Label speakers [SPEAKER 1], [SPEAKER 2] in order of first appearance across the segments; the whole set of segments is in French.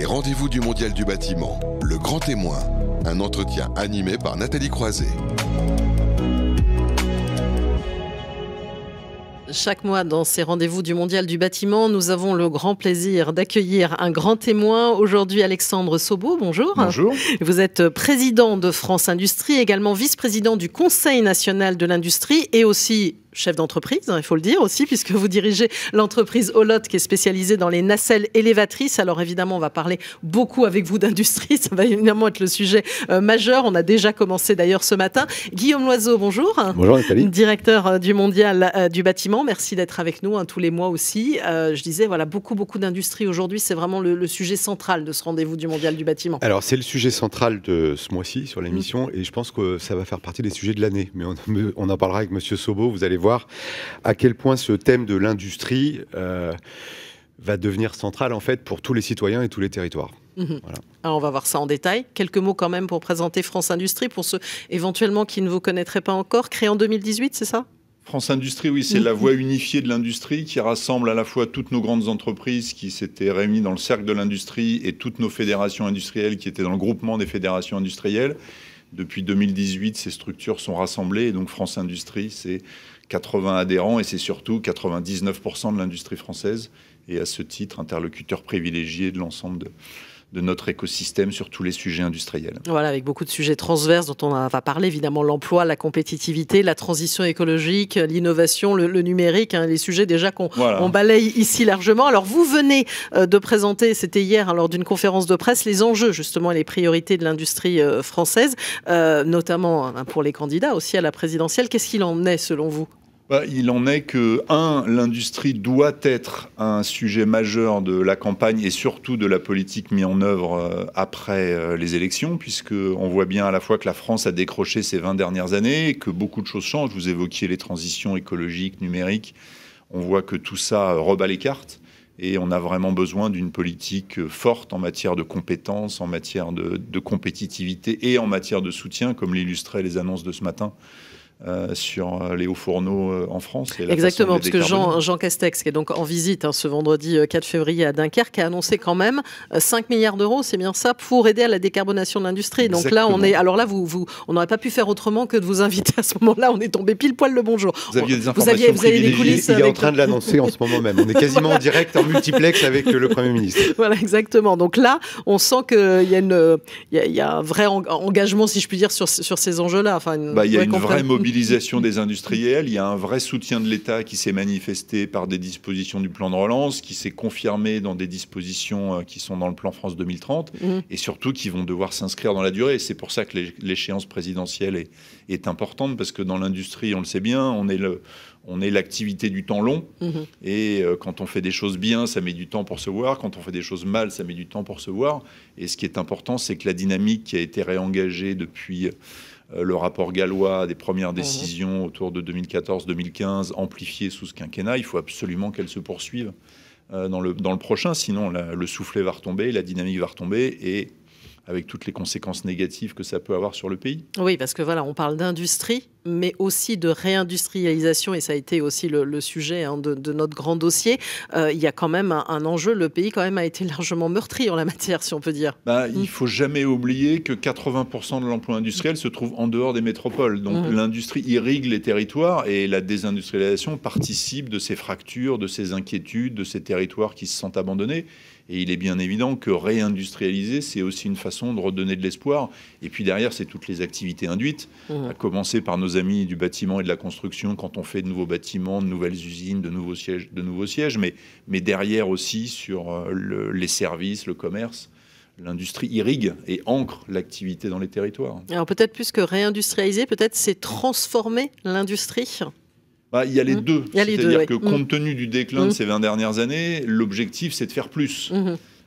[SPEAKER 1] Les rendez-vous du Mondial du bâtiment, le grand témoin. Un entretien animé par Nathalie Croiset.
[SPEAKER 2] Chaque mois, dans ces rendez-vous du Mondial du bâtiment, nous avons le grand plaisir d'accueillir un grand témoin. Aujourd'hui, Alexandre Sobo, bonjour.
[SPEAKER 3] Bonjour.
[SPEAKER 2] Vous êtes président de France Industrie, également vice-président du Conseil national de l'industrie et aussi chef d'entreprise, il faut le dire aussi, puisque vous dirigez l'entreprise Olot qui est spécialisée dans les nacelles élévatrices. Alors évidemment, on va parler beaucoup avec vous d'industrie, ça va évidemment être le sujet majeur. On a déjà commencé d'ailleurs ce matin. Guillaume Loiseau, bonjour.
[SPEAKER 3] Bonjour Nathalie.
[SPEAKER 2] Directeur du Mondial du bâtiment. Merci d'être avec nous tous les mois aussi. Je disais, voilà, beaucoup d'industrie aujourd'hui. C'est vraiment le sujet central de ce rendez-vous du Mondial du bâtiment.
[SPEAKER 3] Alors c'est le sujet central de ce mois-ci sur l'émission et je pense que ça va faire partie des sujets de l'année. Mais on en parlera avec Monsieur Sobo, vous allez voir à quel point ce thème de l'industrie va devenir central en fait pour tous les citoyens et tous les territoires. Voilà.
[SPEAKER 2] Alors on va voir ça en détail. Quelques mots quand même pour présenter France Industrie pour ceux éventuellement qui ne vous connaîtraient pas encore. Créé en 2018, c'est ça ?
[SPEAKER 4] France Industrie, oui, c'est la voie unifiée de l'industrie qui rassemble à la fois toutes nos grandes entreprises qui s'étaient réunies dans le cercle de l'industrie et toutes nos fédérations industrielles qui étaient dans le groupement des fédérations industrielles. Depuis 2018, ces structures sont rassemblées et donc France Industrie, c'est 80 adhérents et c'est surtout 99% de l'industrie française et à ce titre, interlocuteur privilégié de l'ensemble de notre écosystème sur tous les sujets industriels. Voilà,
[SPEAKER 2] avec beaucoup de sujets transverses dont on va parler, évidemment l'emploi, la compétitivité, la transition écologique, l'innovation, le numérique, les sujets déjà qu'on balaye ici largement. Alors vous venez de présenter, c'était hier lors d'une conférence de presse, les enjeux justement et les priorités de l'industrie française, notamment pour les candidats aussi à la présidentielle. Qu'est-ce qu'il en est selon vous ?
[SPEAKER 4] Il en est que, l'industrie doit être un sujet majeur de la campagne et surtout de la politique mise en œuvre après les élections, puisqu'on voit bien à la fois que la France a décroché ces 20 dernières années et que beaucoup de choses changent. Vous évoquiez les transitions écologiques, numériques. On voit que tout ça rebat les cartes et on a vraiment besoin d'une politique forte en matière de compétences, en matière de compétitivité et en matière de soutien, comme l'illustraient les annonces de ce matin. Sur les hauts fourneaux en France. Et
[SPEAKER 2] exactement, parce que Jean Castex, qui est donc en visite ce vendredi 4 février à Dunkerque, a annoncé quand même 5 milliards d'euros, c'est bien ça, pour aider à la décarbonation de l'industrie. Donc là, on n'aurait pas pu faire autrement que de vous inviter à ce moment-là. On est tombé pile poil le bonjour.
[SPEAKER 4] Vous aviez des informations
[SPEAKER 2] vous avez des coulisses.
[SPEAKER 3] Il est en train de l'annoncer en ce moment même. On est quasiment en direct, en multiplex avec le Premier ministre.
[SPEAKER 2] Voilà, exactement. Donc là, on sent qu'il y a un vrai engagement, si je puis dire, sur ces enjeux-là. Enfin,
[SPEAKER 4] il y a une vraie mobilisation des industriels, il y a un vrai soutien de l'État qui s'est manifesté par des dispositions du plan de relance, qui s'est confirmé dans des dispositions qui sont dans le plan France 2030 et surtout qui vont devoir s'inscrire dans la durée. C'est pour ça que l'échéance présidentielle est importante parce que dans l'industrie, on le sait bien, on est l'activité du temps long et quand on fait des choses bien, ça met du temps pour se voir. Quand on fait des choses mal, ça met du temps pour se voir. Et ce qui est important, c'est que la dynamique qui a été réengagée depuis le rapport Gallois, des premières décisions autour de 2014-2015, amplifiées sous ce quinquennat, il faut absolument qu'elle se poursuive dans le prochain. Sinon, le soufflet va retomber, la dynamique va retomber et avec toutes les conséquences négatives que ça peut avoir sur le pays.
[SPEAKER 2] Oui, parce que voilà, on parle d'industrie, mais aussi de réindustrialisation, et ça a été aussi le sujet de notre grand dossier. Il y a quand même un enjeu, le pays quand même a été largement meurtri en la matière, si on peut dire.
[SPEAKER 4] Il ne faut jamais oublier que 80% de l'emploi industriel se trouve en dehors des métropoles. Donc l'industrie irrigue les territoires et la désindustrialisation participe de ces fractures, de ces inquiétudes, de ces territoires qui se sentent abandonnés. Et il est bien évident que réindustrialiser, c'est aussi une façon de redonner de l'espoir. Et puis derrière, c'est toutes les activités induites, à commencer par nos amis du bâtiment et de la construction, quand on fait de nouveaux bâtiments, de nouvelles usines, de nouveaux sièges, mais derrière aussi sur les services, le commerce. L'industrie irrigue et ancre l'activité dans les territoires.
[SPEAKER 2] Alors peut-être plus que réindustrialiser, peut-être c'est transformer l'industrie.
[SPEAKER 4] Il y a les deux. C'est-à-dire que compte tenu du déclin de ces 20 dernières années, l'objectif, c'est de faire plus.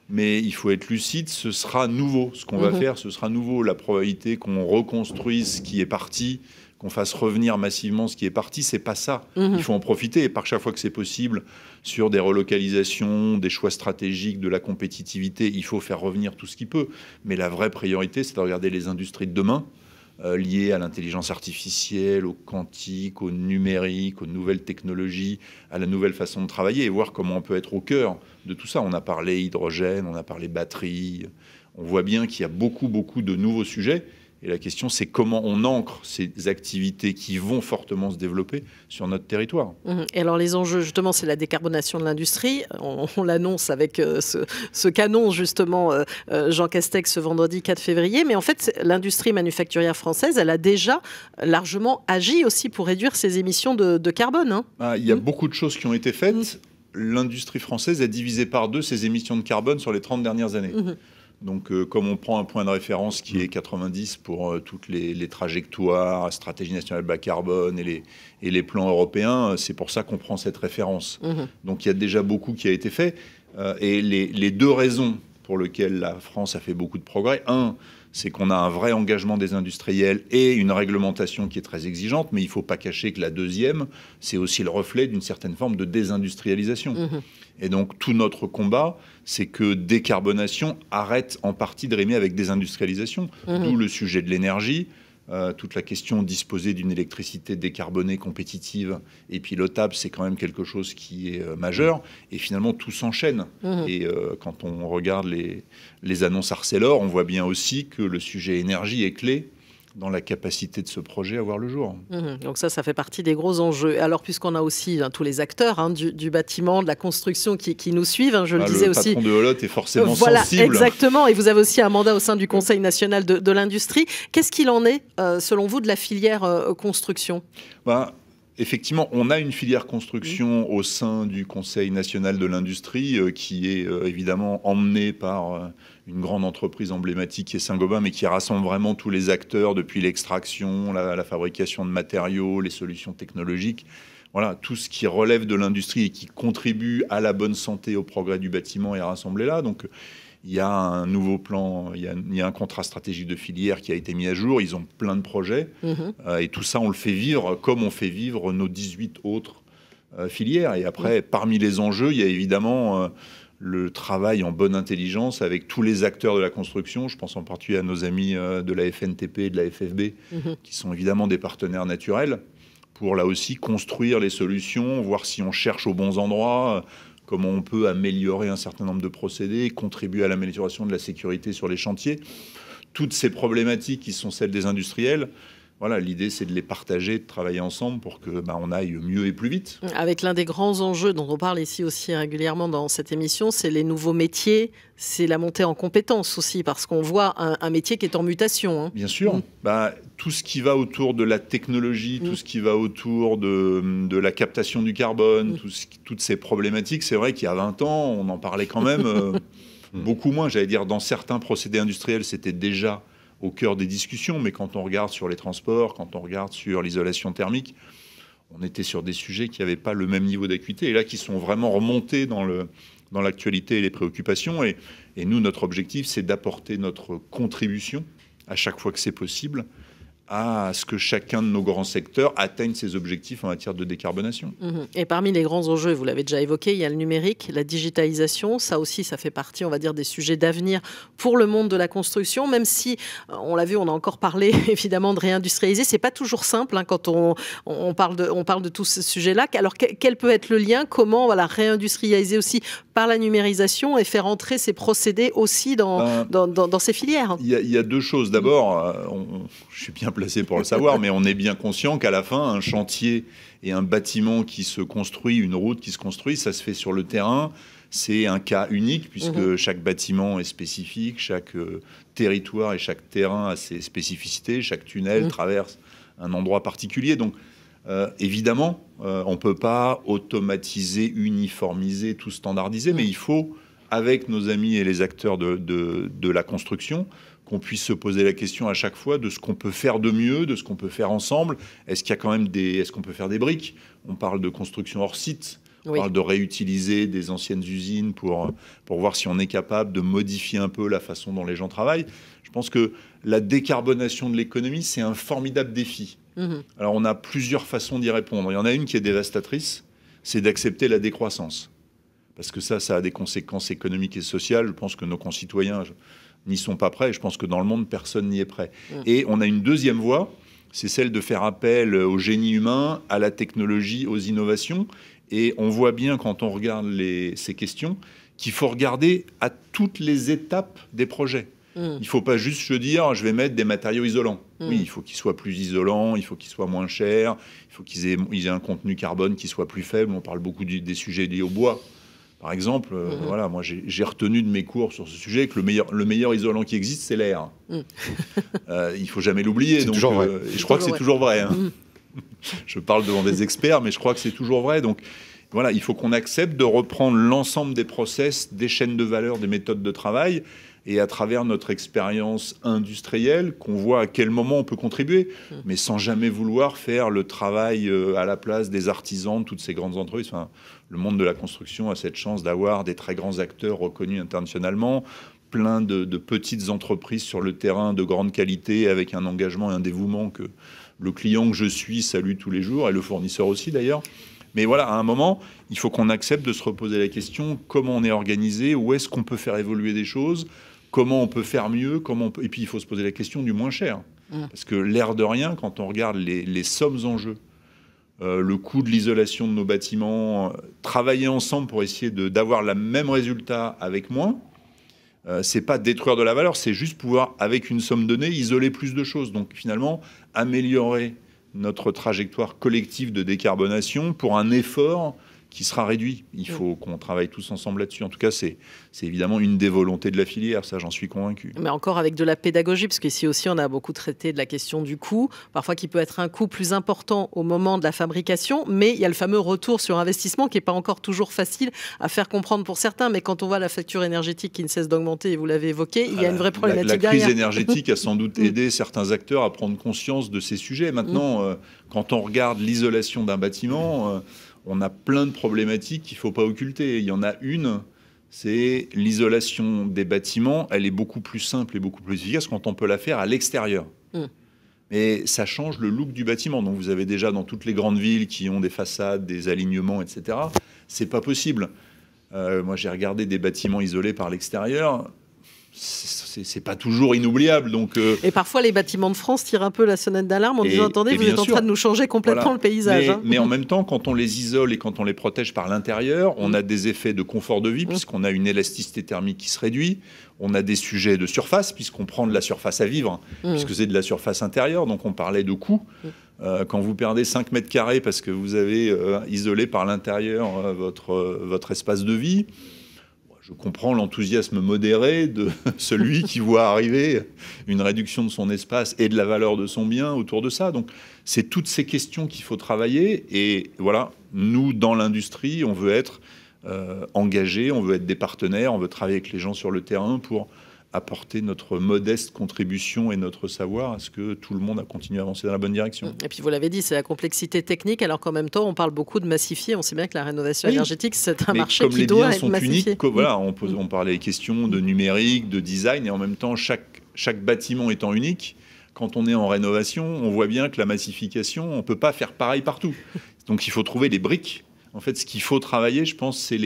[SPEAKER 4] Mais il faut être lucide, ce sera nouveau. Ce qu'on va faire, ce sera nouveau. La probabilité qu'on reconstruise ce qui est parti, qu'on fasse revenir massivement ce qui est parti, c'est pas ça. Il faut en profiter. Et par chaque fois que c'est possible, sur des relocalisations, des choix stratégiques, de la compétitivité, il faut faire revenir tout ce qui peut. Mais la vraie priorité, c'est de regarder les industries de demain, liées à l'intelligence artificielle, au quantique, au numérique, aux nouvelles technologies, à la nouvelle façon de travailler et voir comment on peut être au cœur de tout ça. On a parlé hydrogène, on a parlé batterie. On voit bien qu'il y a beaucoup de nouveaux sujets. Et la question, c'est comment on ancre ces activités qui vont fortement se développer sur notre territoire.
[SPEAKER 2] Et alors les enjeux, justement, c'est la décarbonation de l'industrie. On l'annonce avec ce qu'annonce justement Jean Castex ce vendredi 4 février. Mais en fait, l'industrie manufacturière française, elle a déjà largement agi aussi pour réduire ses émissions de carbone.
[SPEAKER 4] Il y a beaucoup de choses qui ont été faites. L'industrie française a divisé par 2 ses émissions de carbone sur les 30 dernières années. Donc, comme on prend un point de référence qui est 90 pour toutes les trajectoires, stratégie nationale bas carbone et les plans européens, c'est pour ça qu'on prend cette référence. Donc, il y a déjà beaucoup qui a été fait. Et les 2 raisons pour lesquelles la France a fait beaucoup de progrès, c'est qu'on a un vrai engagement des industriels et une réglementation qui est très exigeante, mais il ne faut pas cacher que la deuxième, c'est aussi le reflet d'une certaine forme de désindustrialisation. Et donc, tout notre combat, c'est que décarbonation arrête en partie de rimer avec désindustrialisation. D'où le sujet de l'énergie, toute la question de disposer d'une électricité décarbonée, compétitive et pilotable, c'est quand même quelque chose qui est majeur. Et finalement, tout s'enchaîne. Et quand on regarde les annonces Arcelor, on voit bien aussi que le sujet énergie est clé dans la capacité de ce projet à voir le jour.
[SPEAKER 2] Donc ça fait partie des gros enjeux. Alors, puisqu'on a aussi tous les acteurs du bâtiment, de la construction qui nous suivent, je le disais aussi.
[SPEAKER 4] Le patron de Holotte est forcément sensible.
[SPEAKER 2] Exactement. Et vous avez aussi un mandat au sein du Conseil national de l'industrie. Qu'est-ce qu'il en est, selon vous, de la filière construction ?
[SPEAKER 4] Effectivement, on a une filière construction au sein du Conseil national de l'industrie qui est évidemment emmenée par une grande entreprise emblématique qui est Saint-Gobain, mais qui rassemble vraiment tous les acteurs depuis l'extraction, la fabrication de matériaux, les solutions technologiques. Voilà, tout ce qui relève de l'industrie et qui contribue à la bonne santé, au progrès du bâtiment est rassemblé là. Donc, il y a un nouveau plan, il y a un contrat stratégique de filière qui a été mis à jour. Ils ont plein de projets. Et tout ça, on le fait vivre comme on fait vivre nos 18 autres filières. Et après, parmi les enjeux, il y a évidemment le travail en bonne intelligence avec tous les acteurs de la construction. Je pense en particulier à nos amis de la FNTP et de la FFB, qui sont évidemment des partenaires naturels, pour là aussi construire les solutions, voir si on cherche aux bons endroits, comment on peut améliorer un certain nombre de procédés, contribuer à l'amélioration de la sécurité sur les chantiers. Toutes ces problématiques qui sont celles des industriels, voilà, l'idée c'est de les partager, de travailler ensemble pour que on aille mieux et plus vite.
[SPEAKER 2] Avec l'un des grands enjeux dont on parle ici aussi régulièrement dans cette émission, c'est les nouveaux métiers, c'est la montée en compétences aussi, parce qu'on voit un métier qui est en mutation.
[SPEAKER 4] Bien sûr. Tout ce qui va autour de la technologie, tout ce qui va autour de la captation du carbone, toutes ces problématiques, c'est vrai qu'il y a 20 ans, on en parlait quand même beaucoup moins. J'allais dire, dans certains procédés industriels, c'était déjà au cœur des discussions, mais quand on regarde sur les transports, quand on regarde sur l'isolation thermique, on était sur des sujets qui n'avaient pas le même niveau d'acuité et là qui sont vraiment remontés dans l'actualité et les préoccupations. Et nous, notre objectif, c'est d'apporter notre contribution à chaque fois que c'est possible à ce que chacun de nos grands secteurs atteigne ses objectifs en matière de décarbonation.
[SPEAKER 2] Et parmi les grands enjeux, vous l'avez déjà évoqué, il y a le numérique, la digitalisation. Ça aussi, ça fait partie, on va dire, des sujets d'avenir pour le monde de la construction, même si, on l'a vu, on a encore parlé évidemment de réindustrialiser. C'est pas toujours simple quand on parle de tous ces sujets-là. Alors, quel peut être le lien ? Comment réindustrialiser aussi par la numérisation et faire entrer ces procédés aussi dans ces filières ?
[SPEAKER 4] Il y a 2 choses. D'abord, je suis bien placé pour le savoir, mais on est bien conscient qu'à la fin, un chantier et un bâtiment qui se construit, une route qui se construit, ça se fait sur le terrain. C'est un cas unique puisque chaque bâtiment est spécifique, chaque territoire et chaque terrain a ses spécificités, chaque tunnel traverse un endroit particulier. Donc, évidemment, on ne peut pas automatiser, uniformiser, tout standardiser, mais il faut, avec nos amis et les acteurs de la construction, qu'on puisse se poser la question à chaque fois de ce qu'on peut faire de mieux, de ce qu'on peut faire ensemble. Est-ce qu'il y a quand même est-ce qu'on peut faire des briques ? On parle de construction hors site. On parle de réutiliser des anciennes usines pour voir si on est capable de modifier un peu la façon dont les gens travaillent. Je pense que la décarbonation de l'économie, c'est un formidable défi. Alors, on a plusieurs façons d'y répondre. Il y en a une qui est dévastatrice, c'est d'accepter la décroissance. Parce que ça a des conséquences économiques et sociales. Je pense que nos concitoyens n'y sont pas prêts. Et je pense que dans le monde, personne n'y est prêt. Et on a une deuxième voie, c'est celle de faire appel au génie humain, à la technologie, aux innovations. Et on voit bien, quand on regarde ces questions, qu'il faut regarder à toutes les étapes des projets. Il ne faut pas juste se dire, je vais mettre des matériaux isolants. Oui, il faut qu'ils soient plus isolants, il faut qu'ils soient moins chers, il faut qu'ils aient un contenu carbone qui soit plus faible. On parle beaucoup des sujets liés au bois. Par exemple, voilà, moi j'ai retenu de mes cours sur ce sujet que le meilleur isolant qui existe, c'est l'air. Il ne faut jamais l'oublier.
[SPEAKER 3] C'est toujours vrai.
[SPEAKER 4] Et je crois que c'est toujours vrai. Hein. Je parle devant des experts, mais je crois que c'est toujours vrai. Donc voilà, il faut qu'on accepte de reprendre l'ensemble des process, des chaînes de valeur, des méthodes de travail, et à travers notre expérience industrielle, qu'on voit à quel moment on peut contribuer, mais sans jamais vouloir faire le travail à la place des artisans, de toutes ces grandes entreprises. Enfin, le monde de la construction a cette chance d'avoir des très grands acteurs reconnus internationalement, plein de petites entreprises sur le terrain de grande qualité, avec un engagement et un dévouement que le client que je suis salue tous les jours, et le fournisseur aussi d'ailleurs. Mais voilà, à un moment, il faut qu'on accepte de se reposer la question, comment on est organisé, où est-ce qu'on peut faire évoluer des choses, comment on peut faire mieux, et puis il faut se poser la question du moins cher. Parce que l'air de rien, quand on regarde les sommes en jeu, le coût de l'isolation de nos bâtiments, travailler ensemble pour essayer d'avoir le même résultat avec moins, c'est pas détruire de la valeur, c'est juste pouvoir, avec une somme donnée, isoler plus de choses. Donc finalement, améliorer notre trajectoire collective de décarbonation pour un effort qui sera réduit. Il faut qu'on travaille tous ensemble là-dessus. En tout cas, c'est évidemment une des volontés de la filière, ça j'en suis convaincu.
[SPEAKER 2] Mais encore avec de la pédagogie, parce qu'ici aussi on a beaucoup traité de la question du coût, parfois qui peut être un coût plus important au moment de la fabrication, mais il y a le fameux retour sur investissement qui n'est pas encore toujours facile à faire comprendre pour certains, mais quand on voit la facture énergétique qui ne cesse d'augmenter, et vous l'avez évoqué, il y a une vraie problématique derrière.
[SPEAKER 4] La crise énergétique a sans doute aidé certains acteurs à prendre conscience de ces sujets. Maintenant, quand on regarde l'isolation d'un bâtiment, on a plein de problématiques qu'il ne faut pas occulter. Il y en a une, c'est l'isolation des bâtiments. Elle est beaucoup plus simple et beaucoup plus efficace quand on peut la faire à l'extérieur. Mais ça change le look du bâtiment. Donc vous avez déjà dans toutes les grandes villes qui ont des façades, des alignements, etc. C'est pas possible. Moi, j'ai regardé des bâtiments isolés par l'extérieur. C'est pas toujours inoubliable. Donc,
[SPEAKER 2] Et parfois, les bâtiments de France tirent un peu la sonnette d'alarme en disant « Attendez, vous êtes en train de nous changer complètement le paysage. »
[SPEAKER 4] Mais en même temps, quand on les isole et quand on les protège par l'intérieur, on a des effets de confort de vie, puisqu'on a une élasticité thermique qui se réduit. On a des sujets de surface, puisqu'on prend de la surface à vivre, puisque c'est de la surface intérieure. Donc, on parlait de coût. Quand vous perdez 5 mètres carrés parce que vous avez isolé par l'intérieur votre espace de vie, je comprends l'enthousiasme modéré de celui qui voit arriver une réduction de son espace et de la valeur de son bien autour de ça. Donc, c'est toutes ces questions qu'il faut travailler. Et voilà, nous, dans l'industrie, on veut être engagés, on veut être des partenaires, on veut travailler avec les gens sur le terrain pour apporter notre modeste contribution et notre savoir à ce que tout le monde a continué à avancer dans la bonne direction.
[SPEAKER 2] Et puis vous l'avez dit, c'est la complexité technique, alors qu'en même temps, on parle beaucoup de massifier. On sait bien que la rénovation énergétique, c'est un marché qui doit être massifié.
[SPEAKER 4] Voilà, on parlait des questions de numérique, de design, et en même temps, chaque bâtiment étant unique, quand on est en rénovation, on voit bien que la massification, on ne peut pas faire pareil partout. Donc il faut trouver les briques. En fait, ce qu'il faut travailler, je pense, c'est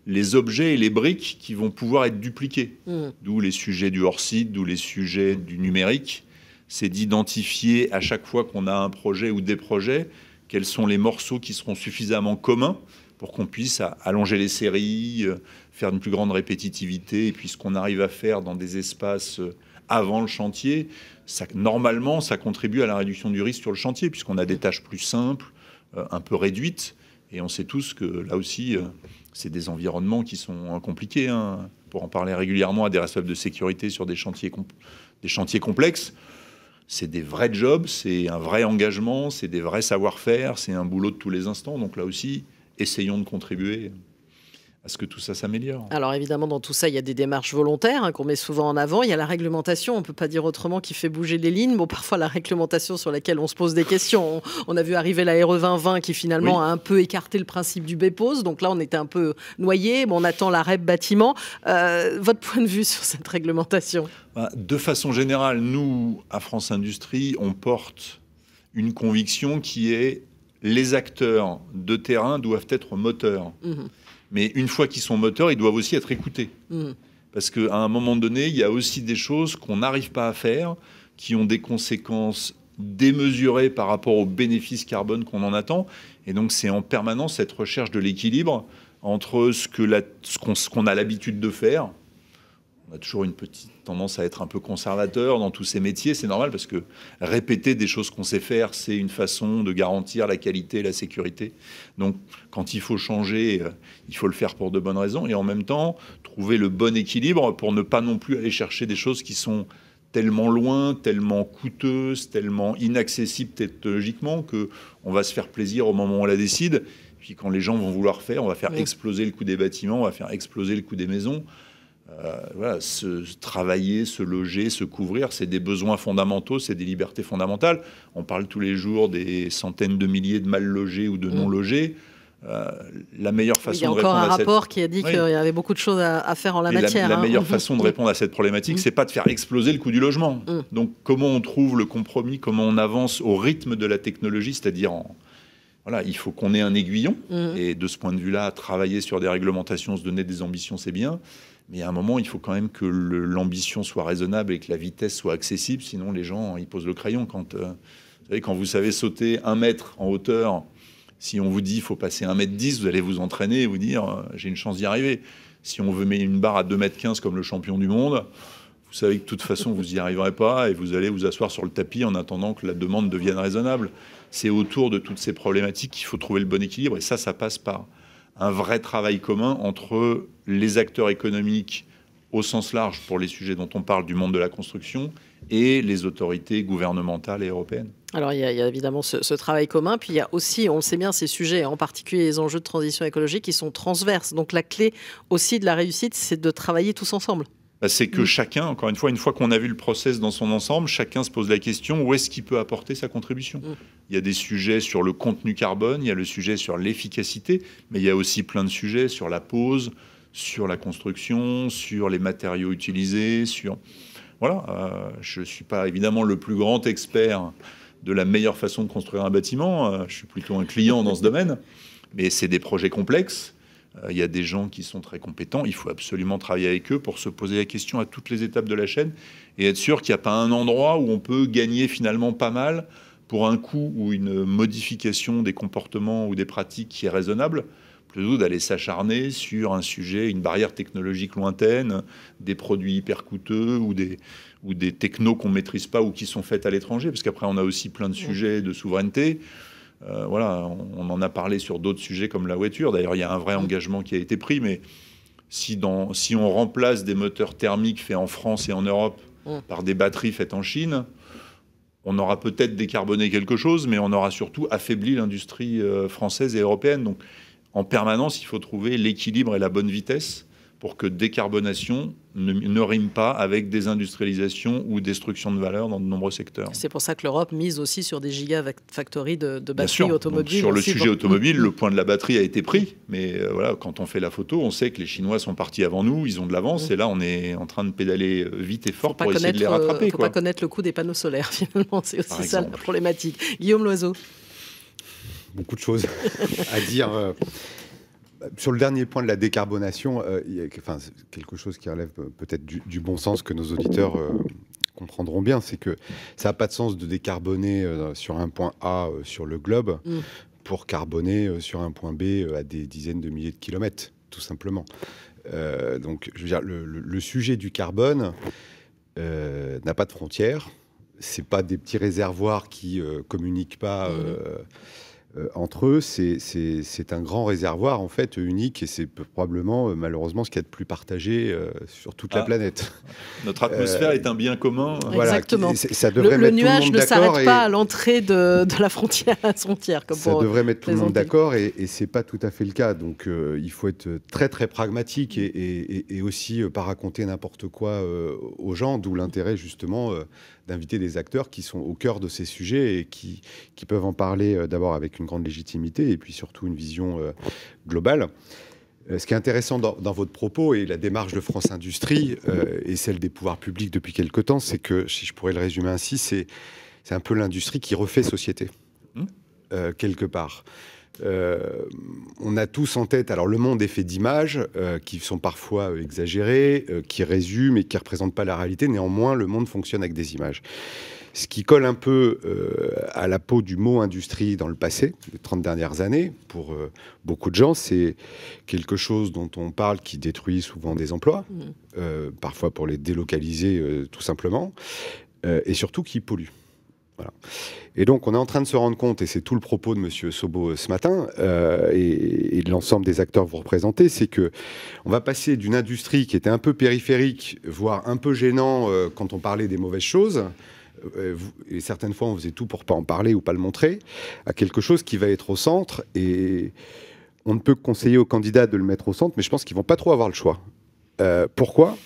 [SPEAKER 4] les objets et les briques qui vont pouvoir être dupliqués. D'où les sujets du hors-site, d'où les sujets du numérique. C'est d'identifier à chaque fois qu'on a un projet ou des projets, quels sont les morceaux qui seront suffisamment communs pour qu'on puisse allonger les séries, faire une plus grande répétitivité. Et puis ce qu'on arrive à faire dans des espaces avant le chantier, normalement, ça contribue à la réduction du risque sur le chantier, puisqu'on a des tâches plus simples, un peu réduites. Et on sait tous que là aussi, c'est des environnements qui sont compliqués. Pour en parler régulièrement à des responsables de sécurité sur des chantiers complexes, c'est des vrais jobs, c'est un vrai engagement, c'est des vrais savoir-faire, c'est un boulot de tous les instants. Donc là aussi, essayons de contribuer à ce que tout ça s'améliore.
[SPEAKER 2] Alors évidemment, dans tout ça, il y a des démarches volontaires qu'on met souvent en avant. Il y a la réglementation, on ne peut pas dire autrement, qui fait bouger les lignes. Bon, parfois, la réglementation sur laquelle on se pose des questions. On a vu arriver la RE 2020 qui finalement a un peu écarté le principe du BEPOS. Donc là, on était un peu noyé. Bon, on attend la REP bâtiment. Votre point de vue sur cette réglementation ?
[SPEAKER 4] De façon générale, nous, à France Industrie, on porte une conviction qui est les acteurs de terrain doivent être moteurs. Mais une fois qu'ils sont moteurs, ils doivent aussi être écoutés. Parce qu'à un moment donné, il y a aussi des choses qu'on n'arrive pas à faire, qui ont des conséquences démesurées par rapport aux bénéfices carbone qu'on en attend. Et donc, c'est en permanence cette recherche de l'équilibre entre ce qu'on a l'habitude de faire. On a toujours une petite tendance à être un peu conservateur dans tous ces métiers. C'est normal parce que répéter des choses qu'on sait faire, c'est une façon de garantir la qualité et la sécurité. Donc, quand il faut changer, il faut le faire pour de bonnes raisons. Et en même temps, trouver le bon équilibre pour ne pas non plus aller chercher des choses qui sont tellement loin, tellement coûteuses, tellement inaccessibles technologiquement qu'on va se faire plaisir au moment où on la décide. Puis quand les gens vont vouloir faire, on va faire exploser le coût des bâtiments, on va faire exploser le coût des maisons. Voilà, se travailler, se loger, se couvrir, c'est des besoins fondamentaux, c'est des libertés fondamentales. On parle tous les jours des centaines de milliers de mal logés ou de non logés. La meilleure façon de répondre à cette...
[SPEAKER 2] Il y a encore un rapport qui a dit qu'il y avait beaucoup de choses à faire en la matière.
[SPEAKER 4] La meilleure façon de répondre à cette problématique, c'est pas de faire exploser le coût du logement. Donc comment on trouve le compromis, comment on avance au rythme de la technologie, c'est-à-dire voilà, il faut qu'on ait un aiguillon. Et de ce point de vue-là, travailler sur des réglementations, se donner des ambitions, c'est bien. Mais à un moment, il faut quand même que l'ambition soit raisonnable et que la vitesse soit accessible. Sinon, les gens, ils posent le crayon. Quand vous savez sauter 1 mètre en hauteur, si on vous dit qu'il faut passer 1,10 m, vous allez vous entraîner et vous dire j'ai une chance d'y arriver. Si on veut mettre une barre à 2,15 m comme le champion du monde, vous savez que de toute façon, vous n'y arriverez pas et vous allez vous asseoir sur le tapis en attendant que la demande devienne raisonnable. C'est autour de toutes ces problématiques qu'il faut trouver le bon équilibre. Et ça passe par un vrai travail commun entre les acteurs économiques au sens large pour les sujets dont on parle du monde de la construction et les autorités gouvernementales et européennes.
[SPEAKER 2] Alors il y a évidemment ce travail commun, puis il y a aussi, on le sait bien, ces sujets, en particulier les enjeux de transition écologique qui sont transverses. Donc la clé aussi de la réussite, c'est de travailler tous ensemble.
[SPEAKER 4] C'est que chacun, encore une fois qu'on a vu le process dans son ensemble, chacun se pose la question où est-ce qu'il peut apporter sa contribution. Il y a des sujets sur le contenu carbone, il y a le sujet sur l'efficacité, mais il y a aussi plein de sujets sur la pose, sur la construction, sur les matériaux utilisés, Voilà, je ne suis pas évidemment le plus grand expert de la meilleure façon de construire un bâtiment, je suis plutôt un client dans ce domaine, mais c'est des projets complexes. Il y a des gens qui sont très compétents. Il faut absolument travailler avec eux pour se poser la question à toutes les étapes de la chaîne et être sûr qu'il n'y a pas un endroit où on peut gagner finalement pas mal pour un coût ou une modification des comportements ou des pratiques qui est raisonnable, plutôt d'aller s'acharner sur un sujet, une barrière technologique lointaine, des produits hyper coûteux ou des technos qu'on ne maîtrise pas ou qui sont faits à l'étranger. Parce qu'après, on a aussi plein de sujets de souveraineté. Voilà, on en a parlé sur d'autres sujets comme la voiture. D'ailleurs, il y a un vrai engagement qui a été pris, mais si on remplace des moteurs thermiques faits en France et en Europe par des batteries faites en Chine, on aura peut-être décarboné quelque chose, mais on aura surtout affaibli l'industrie française et européenne. Donc, en permanence, il faut trouver l'équilibre et la bonne vitesse pour que décarbonation ne rime pas avec désindustrialisation ou destruction de valeur dans de nombreux secteurs.
[SPEAKER 2] C'est pour ça que l'Europe mise aussi sur des gigafactories de batteries automobiles.
[SPEAKER 4] Donc, sur le sujet automobile, le point de la batterie a été pris, mais voilà, quand on fait la photo, on sait que les Chinois sont partis avant nous, ils ont de l'avance, et là on est en train de pédaler vite et fort pour essayer de les rattraper.
[SPEAKER 2] Il ne faut pas connaître le coût des panneaux solaires, finalement, c'est aussi ça la problématique. Guillaume Loiseau.
[SPEAKER 3] Beaucoup de choses à dire. Sur le dernier point de la décarbonation, il y a quelque chose qui relève peut-être du bon sens que nos auditeurs comprendront bien, c'est que ça n'a pas de sens de décarboner sur un point A sur le globe pour carboner sur un point B à des dizaines de milliers de kilomètres, tout simplement. Donc, je veux dire, le sujet du carbone n'a pas de frontières. C'est pas des petits réservoirs qui communiquent pas entre eux, c'est un grand réservoir en fait unique et c'est probablement malheureusement ce qu'il y a de plus partagé sur toute la planète.
[SPEAKER 4] Notre atmosphère est un bien commun.
[SPEAKER 2] Exactement.
[SPEAKER 3] Voilà, ça devrait
[SPEAKER 2] le
[SPEAKER 3] mettre
[SPEAKER 2] nuage
[SPEAKER 3] tout le monde
[SPEAKER 2] ne s'arrête pas à l'entrée de la frontière.
[SPEAKER 3] Ça devrait mettre tout le monde d'accord et c'est pas tout à fait le cas. Donc il faut être très très pragmatique et aussi pas raconter n'importe quoi aux gens, d'où l'intérêt justement d'inviter des acteurs qui sont au cœur de ces sujets et qui peuvent en parler d'abord avec une grande légitimité et puis surtout une vision globale. Ce qui est intéressant dans votre propos et la démarche de France Industrie et celle des pouvoirs publics depuis quelque temps, c'est que, si je pourrais le résumer ainsi, c'est un peu l'industrie qui refait société, quelque part. On a tous en tête, alors le monde est fait d'images qui sont parfois exagérées, qui résument et qui ne représentent pas la réalité. Néanmoins, le monde fonctionne avec des images. Ce qui colle un peu à la peau du mot industrie dans le passé, les 30 dernières années, pour beaucoup de gens, c'est quelque chose dont on parle qui détruit souvent des emplois, parfois pour les délocaliser tout simplement, et surtout qui pollue. Voilà. Et donc, on est en train de se rendre compte, et c'est tout le propos de M. Sobo ce matin, et de l'ensemble des acteurs que vous représentez, c'est qu'on va passer d'une industrie qui était un peu périphérique, voire un peu gênant quand on parlait des mauvaises choses, et certaines fois on faisait tout pour ne pas en parler ou pas le montrer, à quelque chose qui va être au centre. Et on ne peut que conseiller aux candidats de le mettre au centre, mais je pense qu'ils ne vont pas trop avoir le choix. Pourquoi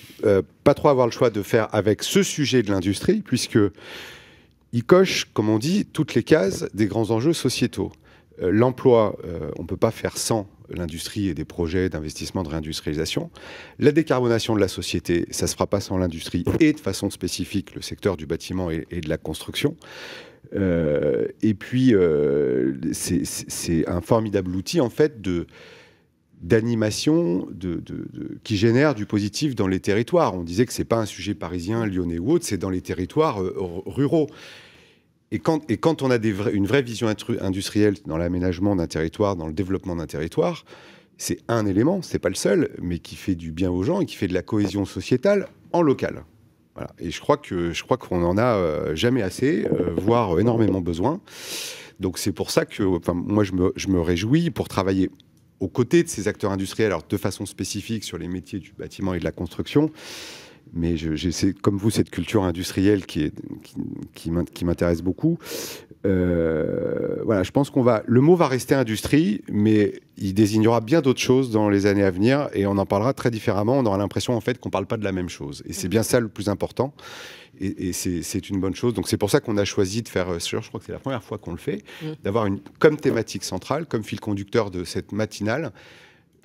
[SPEAKER 3] pas trop avoir le choix de faire avec ce sujet de l'industrie, puisque il coche, comme on dit, toutes les cases des grands enjeux sociétaux. L'emploi, on ne peut pas faire sans l'industrie et des projets d'investissement de réindustrialisation. La décarbonation de la société, ça ne se fera pas sans l'industrie et de façon spécifique le secteur du bâtiment et de la construction. Et puis, c'est un formidable outil en fait d'animation qui génère du positif dans les territoires. On disait que ce n'est pas un sujet parisien, lyonnais ou autre, c'est dans les territoires ruraux. Et quand on a une vraie vision industrielle dans l'aménagement d'un territoire, dans le développement d'un territoire, c'est un élément, c'est pas le seul, mais qui fait du bien aux gens et qui fait de la cohésion sociétale en local. Voilà. Et je crois qu'on en a jamais assez, voire énormément besoin. Donc c'est pour ça que moi je me réjouis pour travailler aux côtés de ces acteurs industriels, alors de façon spécifique sur les métiers du bâtiment et de la construction. Mais j'ai, comme vous, cette culture industrielle qui m'intéresse beaucoup. Voilà, je pense le mot va rester industrie, mais il désignera bien d'autres choses dans les années à venir, et on en parlera très différemment. On aura l'impression en fait qu'on ne parle pas de la même chose, et c'est bien ça le plus important. Et c'est une bonne chose. Donc c'est pour ça qu'on a choisi de faire, je crois que c'est la première fois qu'on le fait, d'avoir comme thématique centrale, comme fil conducteur de cette matinale,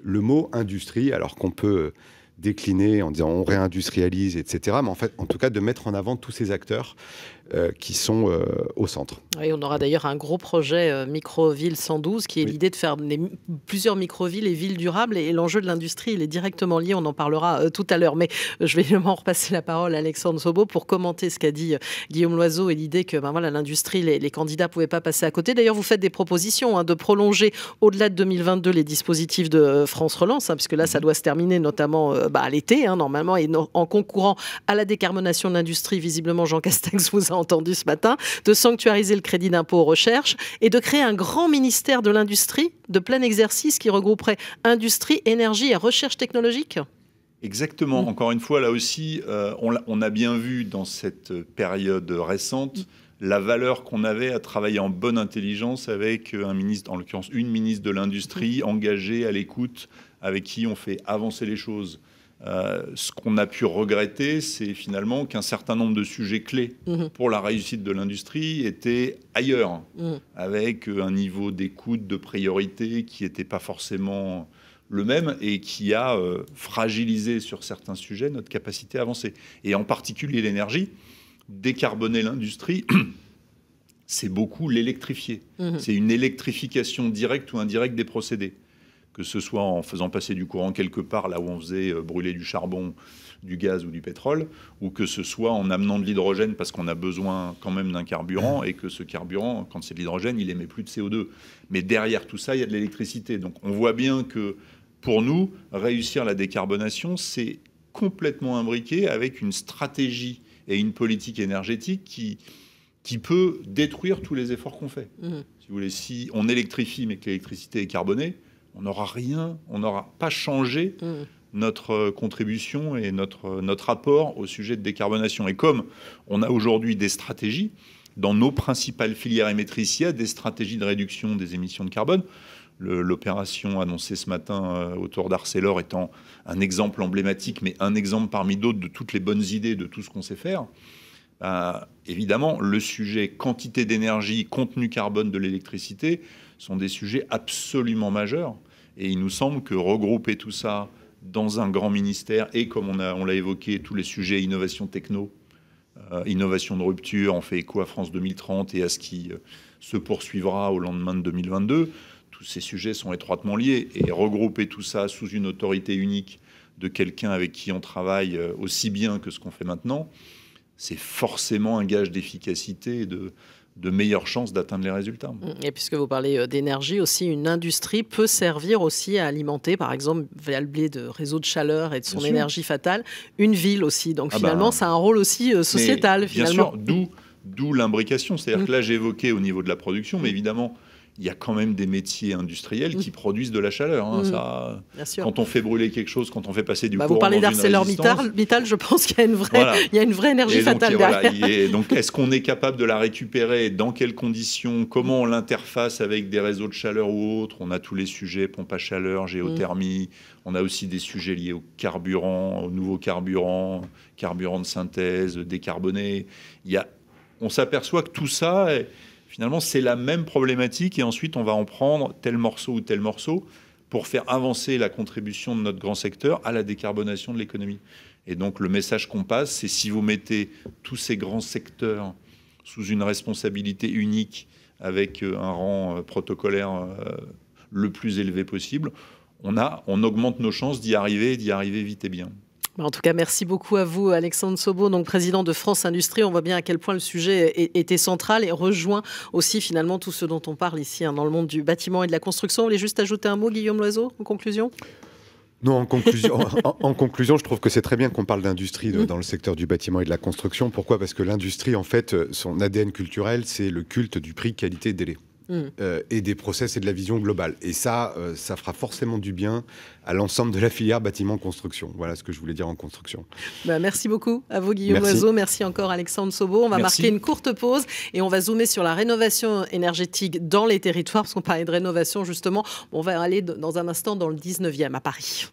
[SPEAKER 3] le mot industrie, alors qu'on peut décliner en disant on réindustrialise, etc. Mais en fait, en tout cas, de mettre en avant tous ces acteurs qui sont au centre.
[SPEAKER 2] Oui, on aura d'ailleurs un gros projet Microville 112 qui est l'idée de faire plusieurs microvilles et villes durables. Et l'enjeu de l'industrie, il est directement lié. On en parlera tout à l'heure. Mais je vais évidemment repasser la parole à Alexandre Sobo pour commenter ce qu'a dit Guillaume Loiseau et l'idée que l'industrie, les candidats ne pouvaient pas passer à côté. D'ailleurs, vous faites des propositions de prolonger au-delà de 2022 les dispositifs de France Relance, puisque là, ça doit se terminer notamment à l'été, normalement, et en concourant à la décarbonation de l'industrie. Visiblement, Jean Castex vous a entendu ce matin, de sanctuariser le crédit d'impôt recherche et de créer un grand ministère de l'industrie de plein exercice qui regrouperait industrie, énergie et recherche technologique.
[SPEAKER 4] Exactement. Encore une fois, là aussi, on a bien vu dans cette période récente la valeur qu'on avait à travailler en bonne intelligence avec un ministre, en l'occurrence une ministre de l'Industrie, engagée, à l'écoute, avec qui on fait avancer les choses. Ce qu'on a pu regretter, c'est finalement qu'un certain nombre de sujets clés pour la réussite de l'industrie étaient ailleurs, avec un niveau d'écoute, de priorité qui n'était pas forcément le même et qui a fragilisé sur certains sujets notre capacité à avancer. Et en particulier l'énergie, décarboner l'industrie, c'est beaucoup l'électrifier. C'est une électrification directe ou indirecte des procédés. Que ce soit en faisant passer du courant quelque part, là où on faisait brûler du charbon, du gaz ou du pétrole, ou que ce soit en amenant de l'hydrogène parce qu'on a besoin quand même d'un carburant, et que ce carburant, quand c'est de l'hydrogène, il émet plus de CO2. Mais derrière tout ça, il y a de l'électricité. Donc on voit bien que pour nous, réussir la décarbonation, c'est complètement imbriqué avec une stratégie et une politique énergétique qui peut détruire tous les efforts qu'on fait. Si vous voulez, si on électrifie mais que l'électricité est carbonée, on n'aura rien, on n'aura pas changé notre contribution et notre apport au sujet de décarbonation. Et comme on a aujourd'hui des stratégies, dans nos principales filières émettrices, il y a des stratégies de réduction des émissions de carbone. L'opération annoncée ce matin autour d'Arcelor étant un exemple emblématique, mais un exemple parmi d'autres de toutes les bonnes idées de tout ce qu'on sait faire. Évidemment, le sujet quantité d'énergie, contenu carbone de l'électricité sont des sujets absolument majeurs. Et il nous semble que regrouper tout ça dans un grand ministère, et comme on l'a évoqué, tous les sujets innovation techno, innovation de rupture, on fait écho à France 2030 et à ce qui se poursuivra au lendemain de 2022, tous ces sujets sont étroitement liés. Et regrouper tout ça sous une autorité unique de quelqu'un avec qui on travaille aussi bien que ce qu'on fait maintenant, c'est forcément un gage d'efficacité et de meilleures chances d'atteindre les résultats.
[SPEAKER 2] Et puisque vous parlez d'énergie aussi, une industrie peut servir aussi à alimenter, par exemple, via le biais de réseaux de chaleur et de son énergie fatale, une ville aussi. Donc finalement, ça a un rôle aussi sociétal.
[SPEAKER 4] Bien sûr, d'où l'imbrication. C'est-à-dire que là, j'ai évoqué au niveau de la production, mais évidemment, il y a quand même des métiers industriels qui produisent de la chaleur. Ça, quand on fait brûler quelque chose, quand on fait passer du courant
[SPEAKER 2] vous parlez d'ArcelorMittal, je pense qu'il y a une vraie énergie fatale derrière.
[SPEAKER 4] Donc, est-ce qu'on est capable de la récupérer? Dans quelles conditions? Comment on l'interface avec des réseaux de chaleur ou autres? On a tous les sujets, pompe à chaleur, géothermie. On a aussi des sujets liés au carburant, aux nouveaux carburants, carburants de synthèse, décarbonés. On s'aperçoit que tout ça... Finalement, c'est la même problématique et ensuite, on va en prendre tel morceau ou tel morceau pour faire avancer la contribution de notre grand secteur à la décarbonation de l'économie. Et donc, le message qu'on passe, c'est si vous mettez tous ces grands secteurs sous une responsabilité unique avec un rang protocolaire le plus élevé possible, on augmente nos chances d'y arriver vite et bien.
[SPEAKER 2] En tout cas, merci beaucoup à vous, Alexandre Sobo, donc président de France Industrie. On voit bien à quel point le sujet était central et rejoint aussi finalement tout ce dont on parle ici dans le monde du bâtiment et de la construction. Vous voulez juste ajouter un mot, Guillaume Loiseau, en conclusion ?
[SPEAKER 3] Non, en conclusion, je trouve que c'est très bien qu'on parle d'industrie dans le secteur du bâtiment et de la construction. Pourquoi ? Parce que l'industrie, en fait, son ADN culturel, c'est le culte du prix, qualité, délai. Et des process et de la vision globale. Et ça fera forcément du bien à l'ensemble de la filière bâtiment-construction. Voilà ce que je voulais dire en construction.
[SPEAKER 2] Merci beaucoup à vous, Guillaume Loiseau. Merci encore, Alexandre Sobo. On va marquer une courte pause et on va zoomer sur la rénovation énergétique dans les territoires, parce qu'on parlait de rénovation justement. On va aller dans un instant dans le 19e à Paris.